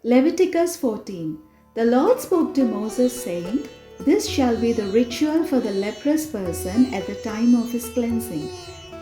Leviticus 14. The Lord spoke to Moses, saying, "This shall be the ritual for the leprous person at the time of his cleansing.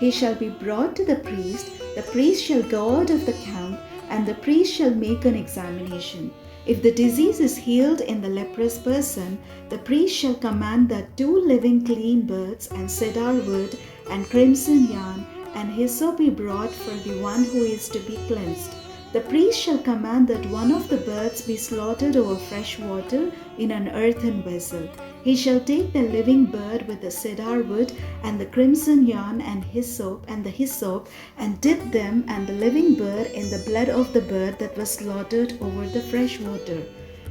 He shall be brought to the priest shall go out of the camp, and the priest shall make an examination. If the disease is healed in the leprous person, the priest shall command that 2 living clean birds and cedar wood and crimson yarn and hyssop be brought for the one who is to be cleansed. The priest shall command that one of the birds be slaughtered over fresh water in an earthen vessel. He shall take the living bird with the cedar wood and the crimson yarn and the hyssop and dip them and the living bird in the blood of the bird that was slaughtered over the fresh water.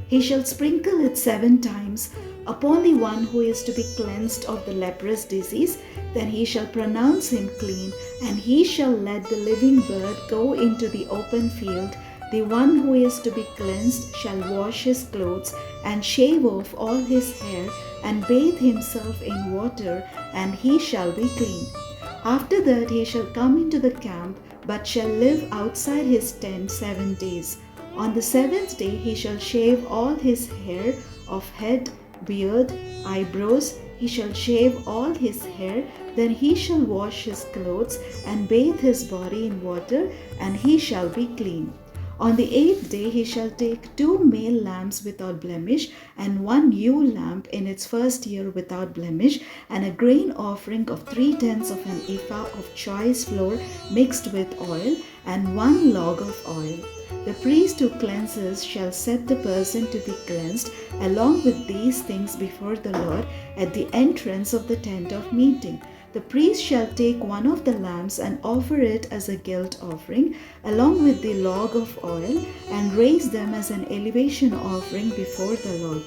He shall sprinkle it 7 times upon the one who is to be cleansed of the leprous disease. Then he shall pronounce him clean, and he shall let the living bird go into the open field. The one who is to be cleansed shall wash his clothes and shave off all his hair and bathe himself in water, and he shall be clean. After that he shall come into the camp, but shall live outside his tent 7 days. On the 7th day he shall shave all his hair of head, beard, eyebrows. He shall shave all his hair. Then he shall wash his clothes and bathe his body in water, and he shall be clean. On the 8th day he shall take 2 male lambs without blemish, and 1 ewe lamb in its first year without blemish, and a grain offering of 3/10 of an ephah of choice flour mixed with oil, and 1 log of oil. The priest who cleanses shall set the person to be cleansed along with these things before the Lord at the entrance of the tent of meeting. The priest shall take one of the lambs and offer it as a guilt offering, along with the log of oil, and raise them as an elevation offering before the Lord.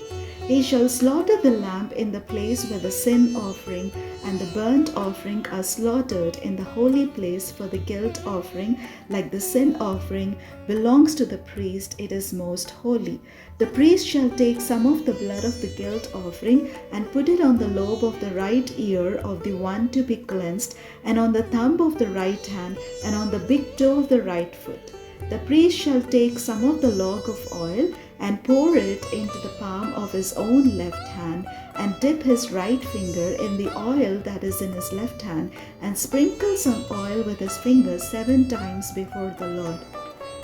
He shall slaughter the lamb in the place where the sin offering and the burnt offering are slaughtered in the holy place, for the guilt offering, like the sin offering, belongs to the priest. It is most holy. The priest shall take some of the blood of the guilt offering and put it on the lobe of the right ear of the one to be cleansed, and on the thumb of the right hand, and on the big toe of the right foot. The priest shall take some of the log of oil and pour it into the palm of his own left hand, and dip his right finger in the oil that is in his left hand, and sprinkle some oil with his fingers 7 times before the Lord.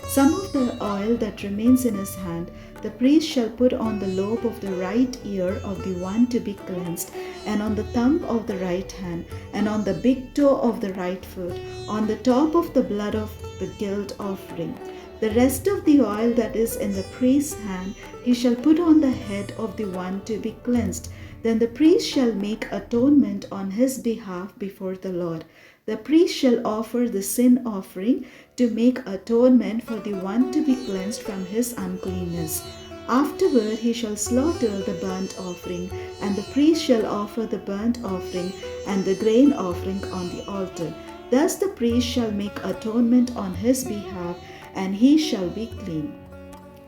Some of the oil that remains in his hand the priest shall put on the lobe of the right ear of the one to be cleansed, and on the thumb of the right hand, and on the big toe of the right foot, on the top of the blood of the guilt offering. The rest of the oil that is in the priest's hand he shall put on the head of the one to be cleansed. Then the priest shall make atonement on his behalf before the Lord. The priest shall offer the sin offering to make atonement for the one to be cleansed from his uncleanness. Afterward he shall slaughter the burnt offering, and the priest shall offer the burnt offering and the grain offering on the altar. Thus the priest shall make atonement on his behalf, and he shall be clean.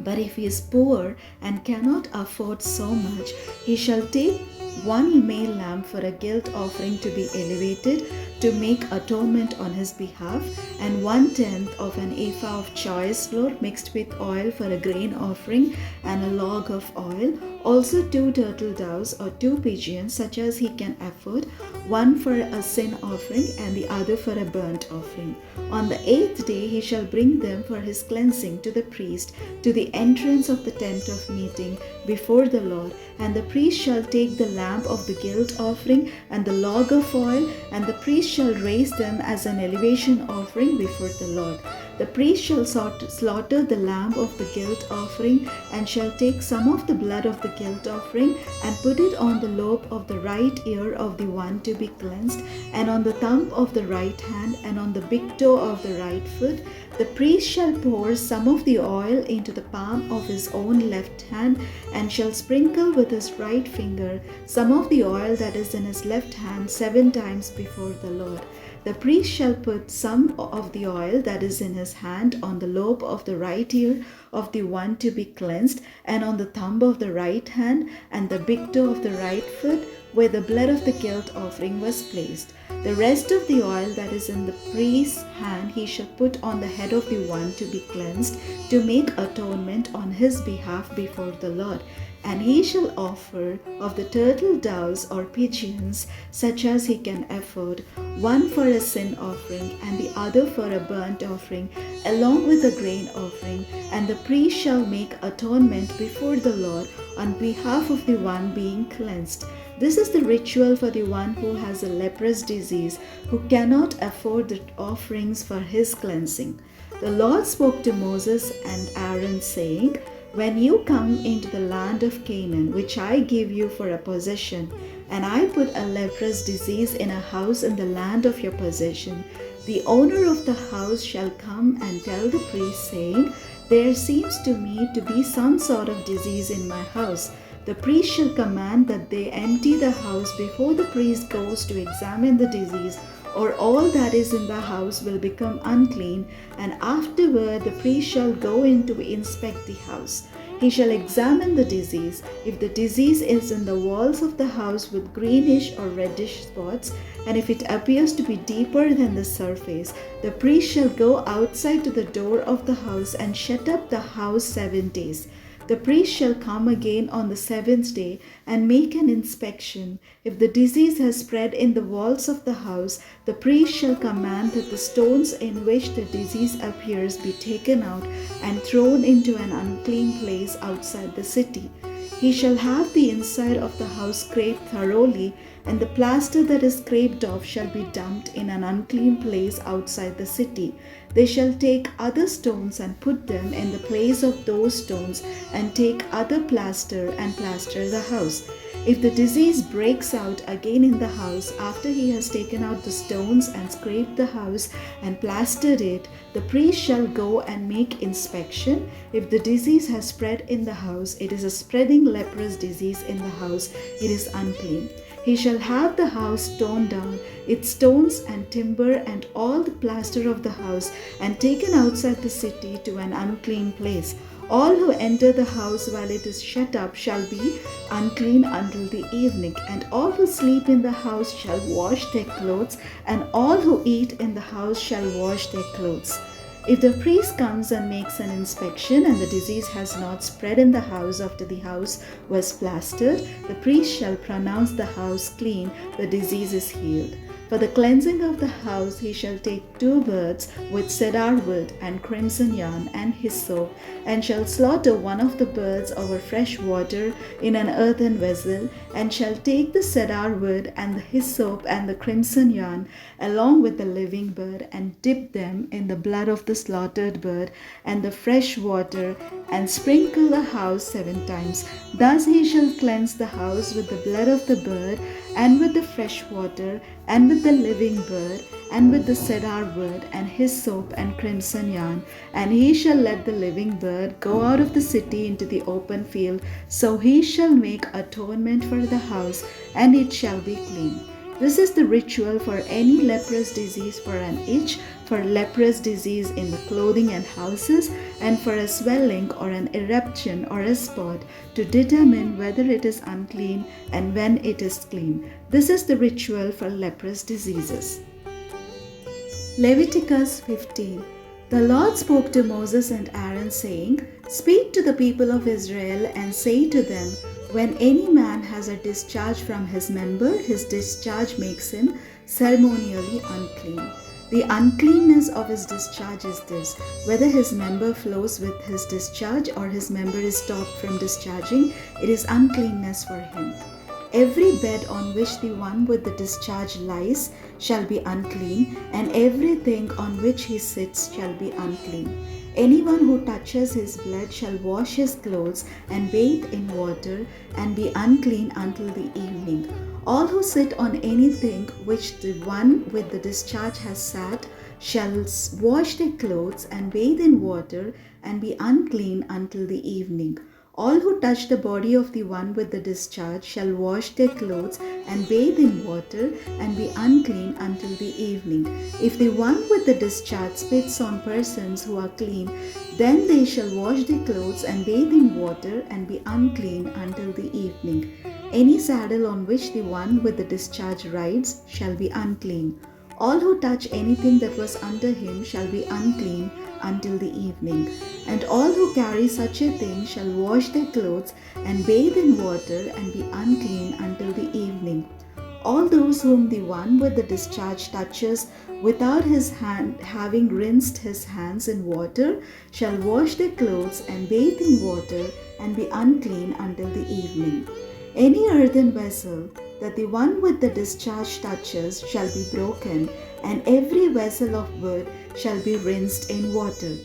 But if he is poor and cannot afford so much, he shall take 1 male lamb for a guilt offering to be elevated to make atonement on his behalf, and 1/10 of an ephah of choice flour mixed with oil for a grain offering, and a log of oil. Also 2 turtle doves or 2 pigeons, such as he can afford, one for a sin offering and the other for a burnt offering. On the 8th day he shall bring them for his cleansing to the priest to the entrance of the tent of meeting before the Lord. And the priest shall take the lamb of the guilt offering and the log of oil, and the priest shall raise them as an elevation offering before the Lord. The priest shall slaughter the lamb of the guilt offering, and shall take some of the blood of the guilt offering and put it on the lobe of the right ear of the one to be cleansed, and on the thumb of the right hand, and on the big toe of the right foot. The priest shall pour some of the oil into the palm of his own left hand, and shall sprinkle with his right finger some of the oil that is in his left hand 7 times before the Lord. The priest shall put some of the oil that is in his hand on the lobe of the right ear of the one to be cleansed, and on the thumb of the right hand, and the big toe of the right foot, where the blood of the guilt offering was placed. The rest of the oil that is in the priest's hand he shall put on the head of the one to be cleansed, to make atonement on his behalf before the Lord. And he shall offer of the turtle doves or pigeons, such as he can afford, one for a sin offering and the other for a burnt offering, along with a grain offering. And the priest shall make atonement before the Lord on behalf of the one being cleansed. This is the ritual for the one who has a leprous disease, who cannot afford the offerings for his cleansing. The Lord spoke to Moses and Aaron, saying, when you come into the land of Canaan, which I give you for a possession, and I put a leprous disease in a house in the land of your possession, the owner of the house shall come and tell the priest, saying, there seems to me to be some sort of disease in my house. The priest shall command that they empty the house before the priest goes to examine the disease, or all that is in the house will become unclean, and afterward the priest shall go in to inspect the house. He shall examine the disease. If the disease is in the walls of the house with greenish or reddish spots, and if it appears to be deeper than the surface, the priest shall go outside to the door of the house and shut up the house 7 days. The priest shall come again on the 7th day and make an inspection. If the disease has spread in the walls of the house, the priest shall command that the stones in which the disease appears be taken out and thrown into an unclean place outside the city. He shall have the inside of the house scraped thoroughly, and the plaster that is scraped off shall be dumped in an unclean place outside the city. They shall take other stones and put them in the place of those stones, and take other plaster and plaster the house. If the disease breaks out again in the house after he has taken out the stones and scraped the house and plastered it, the priest shall go and make inspection. If the disease has spread in the house, it is a spreading leprous disease in the house, it is unclean. He shall have the house torn down, its stones and timber and all the plaster of the house, and taken outside the city to an unclean place. All who enter the house while it is shut up shall be unclean until the evening, and all who sleep in the house shall wash their clothes, and all who eat in the house shall wash their clothes. If the priest comes and makes an inspection and the disease has not spread in the house after the house was plastered, the priest shall pronounce the house clean, the disease is healed. For the cleansing of the house he shall take 2 birds with cedar wood and crimson yarn and hyssop, and shall slaughter one of the birds over fresh water in an earthen vessel, and shall take the cedar wood and the hyssop and the crimson yarn along with the living bird, and dip them in the blood of the slaughtered bird and the fresh water, and sprinkle the house 7 times. Thus he shall cleanse the house with the blood of the bird, and with the fresh water, and with the living bird, and with the cedar wood, and hyssop and crimson yarn. And he shall let the living bird go out of the city into the open field. So he shall make atonement for the house, and it shall be clean. This is the ritual for any leprous disease, for an itch, for leprous disease in the clothing and houses, and for a swelling or an eruption or a spot, to determine whether it is unclean and when it is clean. This is the ritual for leprous diseases. Leviticus 15. The Lord spoke to Moses and Aaron, saying, speak to the people of Israel and say to them, when any man has a discharge from his member, his discharge makes him ceremonially unclean. The uncleanness of his discharge is this: whether his member flows with his discharge or his member is stopped from discharging, it is uncleanness for him. Every bed on which the one with the discharge lies shall be unclean, and everything on which he sits shall be unclean. Anyone who touches his blood shall wash his clothes and bathe in water and be unclean until the evening. All who sit on anything which the one with the discharge has sat shall wash their clothes and bathe in water and be unclean until the evening. All who touch the body of the one with the discharge shall wash their clothes and bathe in water and be unclean until the evening. If the one with the discharge spits on persons who are clean, then they shall wash their clothes and bathe in water and be unclean until the evening. Any saddle on which the one with the discharge rides shall be unclean. All who touch anything that was under him shall be unclean until the evening. And all who carry such a thing shall wash their clothes and bathe in water and be unclean until the evening. All those whom the one with the discharge touches without his hand having rinsed his hands in water shall wash their clothes and bathe in water and be unclean until the evening. Any earthen vessel that the one with the discharge touches shall be broken, and every vessel of wood shall be rinsed in water.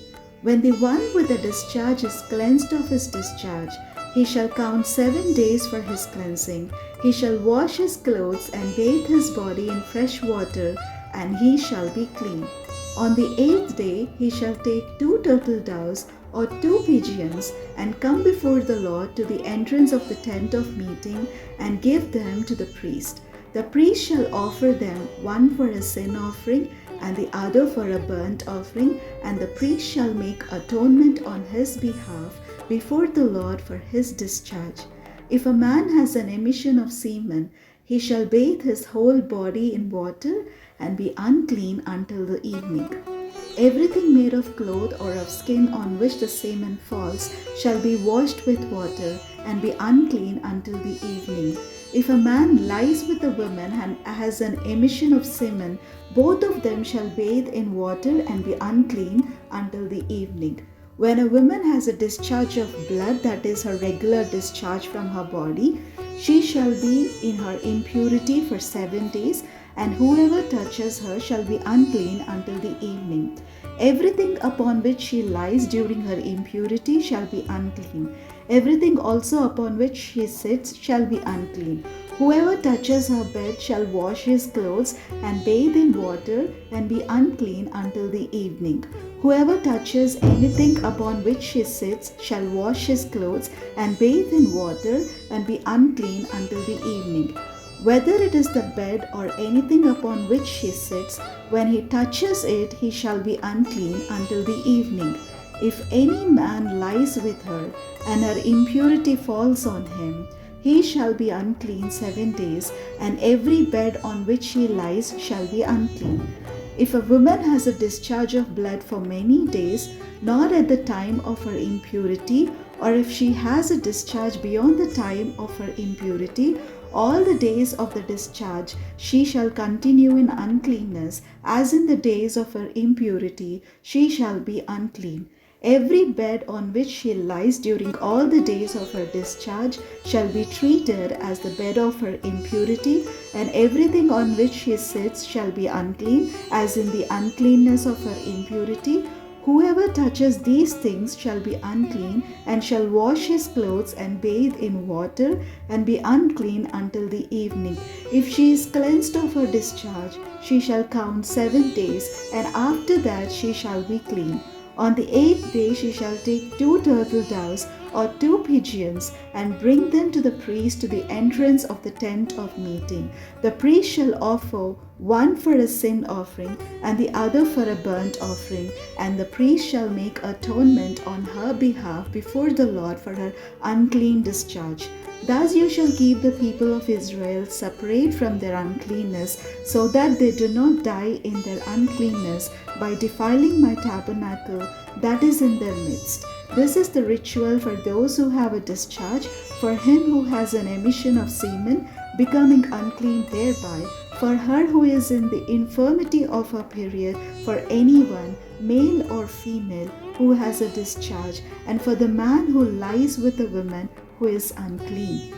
When the one with the discharge is cleansed of his discharge, he shall count 7 days for his cleansing. He shall wash his clothes and bathe his body in fresh water, and he shall be clean. On the 8th day he shall take 2 turtle doves or 2 pigeons and come before the Lord to the entrance of the tent of meeting and give them to the priest. The priest shall offer them, one for a sin offering and the other for a burnt offering, and the priest shall make atonement on his behalf before the Lord for his discharge. If a man has an emission of semen, he shall bathe his whole body in water and be unclean until the evening. Everything made of cloth or of skin on which the semen falls shall be washed with water and be unclean until the evening. If a man lies with a woman and has an emission of semen, both of them shall bathe in water and be unclean until the evening. When a woman has a discharge of blood, that is her regular discharge from her body, she shall be in her impurity for 7 days, and whoever touches her shall be unclean until the evening. Everything upon which she lies during her impurity shall be unclean. Everything also upon which she sits shall be unclean. Whoever touches her bed shall wash his clothes and bathe in water and be unclean until the evening. Whoever touches anything upon which she sits shall wash his clothes and bathe in water and be unclean until the evening. Whether it is the bed or anything upon which she sits, when he touches it, he shall be unclean until the evening. If any man lies with her, and her impurity falls on him, he shall be unclean 7 days, and every bed on which he lies shall be unclean. If a woman has a discharge of blood for many days, not at the time of her impurity, or if she has a discharge beyond the time of her impurity, all the days of the discharge she shall continue in uncleanness, as in the days of her impurity she shall be unclean. Every bed on which she lies during all the days of her discharge shall be treated as the bed of her impurity, and everything on which she sits shall be unclean, as in the uncleanness of her impurity. Whoever touches these things shall be unclean, and shall wash his clothes and bathe in water, and be unclean until the evening. If she is cleansed of her discharge, she shall count 7 days, and after that she shall be clean. On the 8th day she shall take 2 turtle doves or 2 pigeons and bring them to the priest to the entrance of the tent of meeting. The priest shall offer one for a sin offering and the other for a burnt offering, and the priest shall make atonement on her behalf before the Lord for her unclean discharge. Thus you shall keep the people of Israel separate from their uncleanness, so that they do not die in their uncleanness by defiling my tabernacle that is in their midst. This is the ritual for those who have a discharge, for him who has an emission of semen, becoming unclean thereby, for her who is in the infirmity of her period, for anyone, male or female, who has a discharge, and for the man who lies with a woman who is unclean.